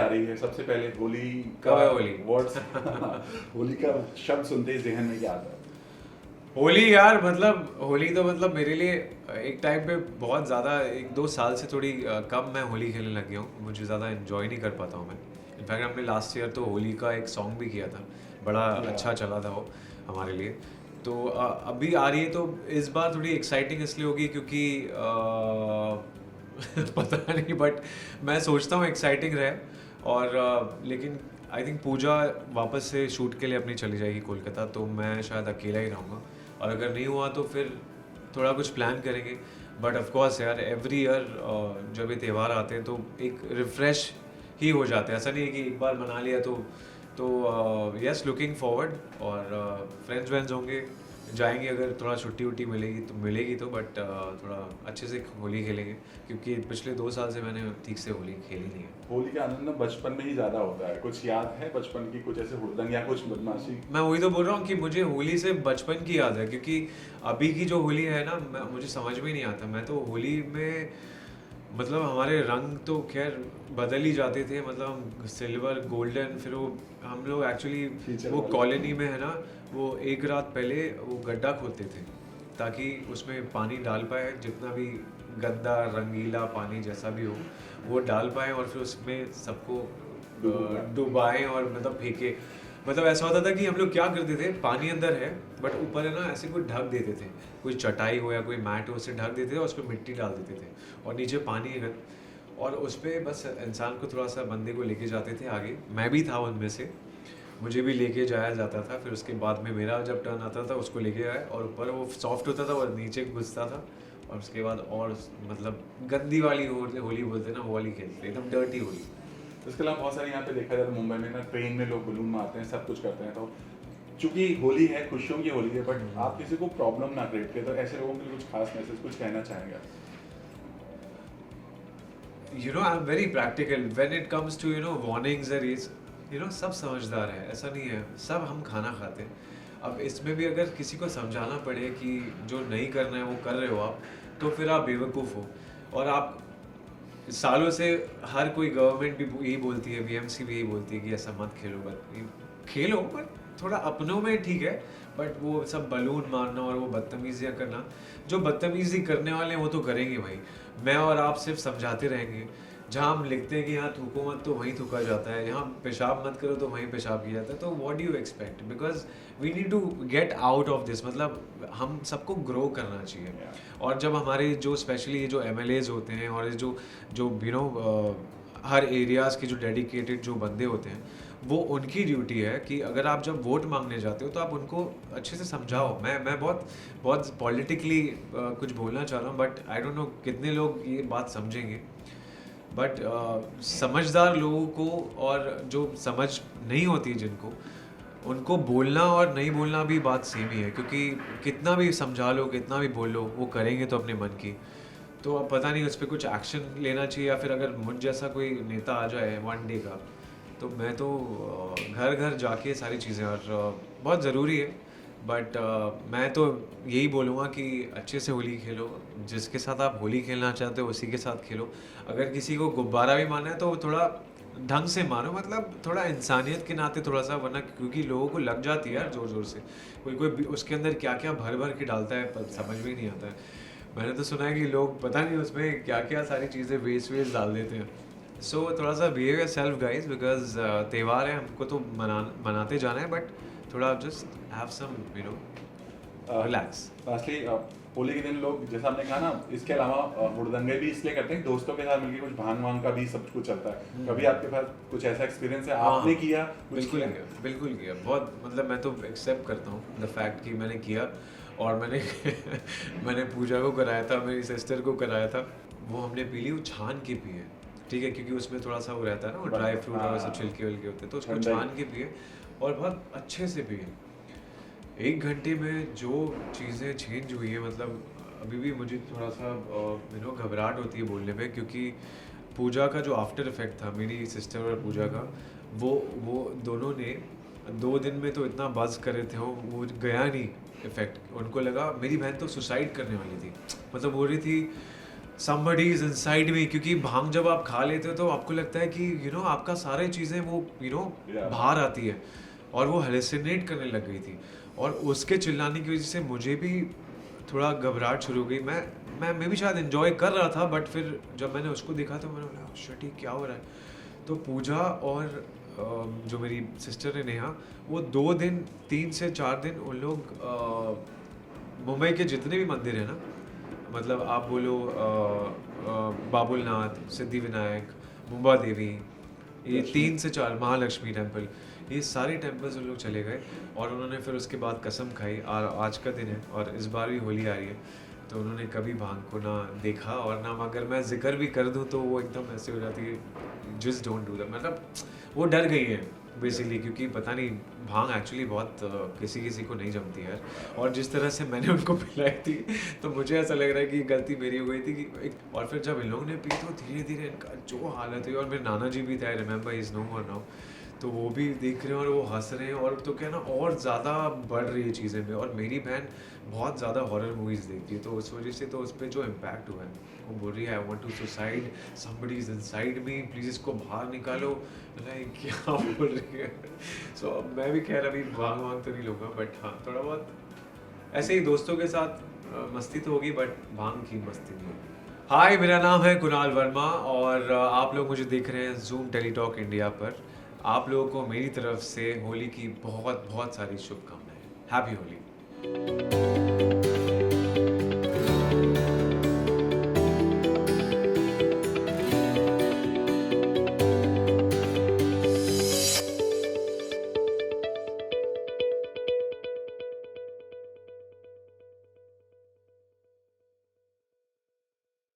आ रही है, सबसे पहले होली कब है होली? वर्ड्स होली का शब्द सुनते ही जहन में क्या आता है? होली यार, मतलब होली तो मतलब मेरे लिए एक टाइम पे बहुत ज़्यादा 1-2 साल से थोड़ी कम मैं होली खेलने लग गया हूँ। मुझे ज़्यादा इन्जॉय नहीं कर पाता हूँ मैं। इनफैक्ट हमने लास्ट ईयर तो होली का एक सॉन्ग भी किया था, बड़ा या अच्छा चला था वो हमारे लिए। तो अभी आ रही है तो इस बार थोड़ी एक्साइटिंग इसलिए होगी क्योंकि पता नहीं, बट मैं सोचता हूँ एक्साइटिंग रहे। और लेकिन आई थिंक पूजा वापस से शूट के लिए अपनी चली जाएगी कोलकाता, तो मैं शायद अकेला ही रहूँगा। और अगर नहीं हुआ तो फिर थोड़ा कुछ प्लान करेंगे। बट ऑफ कोर्स यार, एवरी ईयर जब ये त्यौहार आते हैं तो एक रिफ्रेश ही हो जाते हैं। ऐसा नहीं है कि एक बार मना लिया तो यस, लुकिंग फॉरवर्ड। और फ्रेंड्स वेंड्स होंगे, जाएंगे अगर थोड़ा छुट्टी उट्टी मिलेगी तो। बट थोड़ा अच्छे से होली खेलेंगे क्योंकि पिछले 2 साल से मैंने ठीक से होली खेली नहीं है। होली का आनंद ना बचपन में ही ज्यादा होता है। कुछ याद है बचपन की, कुछ ऐसे हुड़दंग या कुछ बदमाशी? मैं वही तो बोल रहा हूँ कि मुझे होली से बचपन की याद है, क्योंकि अभी की जो होली है ना, मुझे समझ में नहीं आता। मैं तो होली में मतलब हमारे रंग तो खैर बदल ही जाते थे, मतलब हम सिल्वर गोल्डन, फिर वो हम लोग एक्चुअली फीचर वो वाले। कॉलोनी में है ना, वो एक रात पहले वो गड्ढा खोदते थे ताकि उसमें पानी डाल पाए, जितना भी गंदा रंगीला पानी जैसा भी हो वो डाल पाए, और फिर उसमें सबको डूबा। डुबाएं और मतलब फेंके। मतलब ऐसा होता था कि हम लोग क्या करते थे, पानी अंदर है बट ऊपर है ना ऐसे कोई ढक देते थे, कोई चटाई हो या कोई मैट हो उससे ढक देते थे और उस पर मिट्टी डाल देते थे और नीचे पानी है। और उस पर बस इंसान को थोड़ा सा, बंदे को लेके जाते थे आगे। मैं भी था उनमें से, मुझे भी लेके जाया जाता था। फिर उसके बाद में मेरा जब टर्न आता था उसको लेके आए, और ऊपर वो सॉफ्ट होता था और नीचे घुसता था। और उसके बाद और मतलब गंदी वाली होली बोलते ना, वो वाली खेलते, एकदम डर्टी होली। इसके अलावा बहुत सारे यहाँ पे देखा जाए तो मुंबई में ना ट्रेन में लोग बलून मारते हैं, सब कुछ करते हैं। तो चूंकि होली है, खुशियों की होली है, बट आप किसी को प्रॉब्लम ना क्रिएट करें, तो ऐसे लोगों के लिए कुछ खास मैसेज कुछ कहना चाहेंगे आप? I'm very practical when it comes to warnings or is, सब समझदार है, ऐसा नहीं है, सब हम खाना खाते हैं। अब इसमें भी अगर किसी को समझाना पड़े कि जो नहीं करना है वो कर रहे हो आप, तो फिर आप बेवकूफ़ हो। और आप सालों से, हर कोई गवर्नमेंट भी यही बोलती है, बीएमसी भी यही बोलती है कि ऐसा मत खेलो, बट खेलो बट थोड़ा अपनों में ठीक है। बट वो सब बलून मारना और वो बदतमीजियाँ करना, जो बदतमीजी करने वाले हैं वो तो करेंगे भाई। मैं और आप सिर्फ समझाते रहेंगे। जहाँ हम लिखते हैं कि यहाँ थूको मत, तो वहीं थूका जाता है। यहाँ पेशाब मत करो, तो वहीं पेशाब किया जाता है। तो what do you expect, because we need to get out of this. मतलब हम सबको ग्रो करना चाहिए। और जब हमारे जो स्पेशली ये जो एमएलएज होते हैं और ये जो जो हर एरियाज़ के जो डेडिकेटेड जो बंदे होते हैं, वो उनकी ड्यूटी है कि अगर आप जब वोट मांगने जाते हो तो आप उनको अच्छे से समझाओ। मैं बहुत बहुत पॉलिटिकली कुछ बोलना चाह रहा हूँ, बट आई डोंट नो कितने लोग ये बात समझेंगे। बट समझदार लोगों को, और जो समझ नहीं होती जिनको, उनको बोलना और नहीं बोलना भी बात सेम ही है। क्योंकि कितना भी समझा लो, कितना भी बोल लो, वो करेंगे तो अपने मन की। तो अब पता नहीं उस पर कुछ एक्शन लेना चाहिए, या फिर अगर मुझ जैसा कोई नेता आ जाए वन डे का, तो मैं तो घर घर जाके सारी चीज़ें, और बहुत ज़रूरी है। बट मैं तो यही बोलूँगा कि अच्छे से होली खेलो। जिसके साथ आप होली खेलना चाहते हो उसी के साथ खेलो। अगर किसी को गुब्बारा भी मारना है तो थोड़ा ढंग से मारो, मतलब थोड़ा इंसानियत के नाते थोड़ा सा, वरना क्योंकि लोगों को लग जाती है यार ज़ोर ज़ोर से। कोई कोई उसके अंदर क्या क्या भर भर के डालता है, पर समझ में ही नहीं आता है। मैंने तो सुना है कि लोग पता नहीं उसमें क्या क्या सारी चीज़ें वेस्ट वेस्ट डाल देते हैं। सो थोड़ा सा behave yourself guys, because त्यौहार है, हमको तो मनाते जाना है। बट थोड़ा just have some relax. Lastly Holi के दिन लोग, जैसा आपने कहा ना, इसके अलावा हुड़दंगे भी इसलिए करते हैं, दोस्तों के साथ मिलकर कुछ भांग वांग का भी सब कुछ चलता है। कभी आपके पास कुछ ऐसा एक्सपीरियंस है, आपने किया कुछ? बिल्कुल किया, बिल्कुल किया। बहुत, मतलब मैं तो एक्सेप्ट करता हूँ द फैक्ट कि मैंने किया। और मैंने मैंने पूजा को कराया था, मेरी सिस्टर को कराया था। वो हमने पी ली, वो छान के पिए, ठीक है, क्योंकि उसमें थोड़ा सा वो रहता है ना, वो ड्राई फ्रूट और सब छिलके विलके होते हैं, तो उसको छान के पिए और बहुत अच्छे से पिए। 1 घंटे में जो चीज़ें चेंज हुई है, मतलब अभी भी मुझे थोड़ा सा घबराहट होती है बोलने में, क्योंकि पूजा का जो आफ्टर इफेक्ट था, मेरी सिस्टर और पूजा का, वो दोनों ने 2 दिन में तो इतना बज़ करे थे, वो गया नहीं इफेक्ट। उनको लगा, मेरी बहन तो सुसाइड करने वाली थी, मतलब बोल रही थी somebody is inside me, क्योंकि भांग जब आप खा लेते हो तो आपको लगता है कि आपका सारे चीज़ें वो Yeah. बाहर आती है, और वो हेलुसिनेट करने लग गई थी, और उसके चिल्लाने की वजह से मुझे भी थोड़ा घबराहट शुरू हो गई। मैं भी शायद एंजॉय कर रहा था, बट फिर जब मैंने उसको देखा तो मैंने बोला शिट ये क्या हो रहा है। तो पूजा और जो मेरी सिस्टर है नेहा, वो 2 दिन 3 से 4 दिन उन लोग मुंबई के जितने भी मंदिर हैं ना, मतलब आप बोलो बाबुलनाथ, सिद्धि विनायक, मुंबा देवी, ये 3 से 4 महालक्ष्मी टेम्पल, ये सारे टेम्पल्स उन लोग चले गए, और उन्होंने फिर उसके बाद कसम खाई, और आज का दिन है और इस बार भी होली आ रही है, तो उन्होंने कभी भांग को ना देखा, और ना अगर मैं जिक्र भी कर दूं तो वो एकदम ऐसे हो जाती है जस्ट डोंट डू दैट, मतलब वो डर गई है बेसिकली, क्योंकि पता नहीं भांग एक्चुअली बहुत किसी किसी को नहीं जमती है, और जिस तरह से मैंने उनको पिलाई थी तो मुझे ऐसा लग रहा है कि गलती मेरी हो गई थी कि और फिर जब इन लोगों ने पी तो धीरे धीरे इनका जो हालत हुई, और मेरे नाना जी भी थे, I remember is no more now, तो वो भी देख रहे हैं और वो हंस रहे हैं, और तो क्या ना और ज़्यादा बढ़ रही है चीज़ें में, और मेरी बहन बहुत ज़्यादा हॉरर मूवीज़ देखती है, तो उस वजह से तो उस पर जो इम्पैक्ट हुआ है, वो बोल रही है I want to suicide, somebody is inside me, please इसको बाहर निकालो, लाइक क्या बोल रही है। सो मैं भी खैर अभी भांग वांग तो नहीं लूँगा, बट हाँ थोड़ा बहुत ऐसे ही दोस्तों के साथ मस्ती तो होगी, बट भांग की मस्ती नहीं होगी। हाय, मेरा नाम है कुणाल वर्मा, और आप लोग मुझे देख रहे हैं जूम टेलीटॉक इंडिया पर। आप लोगों को मेरी तरफ से होली की बहुत बहुत सारी शुभकामनाएं। हैप्पी होली।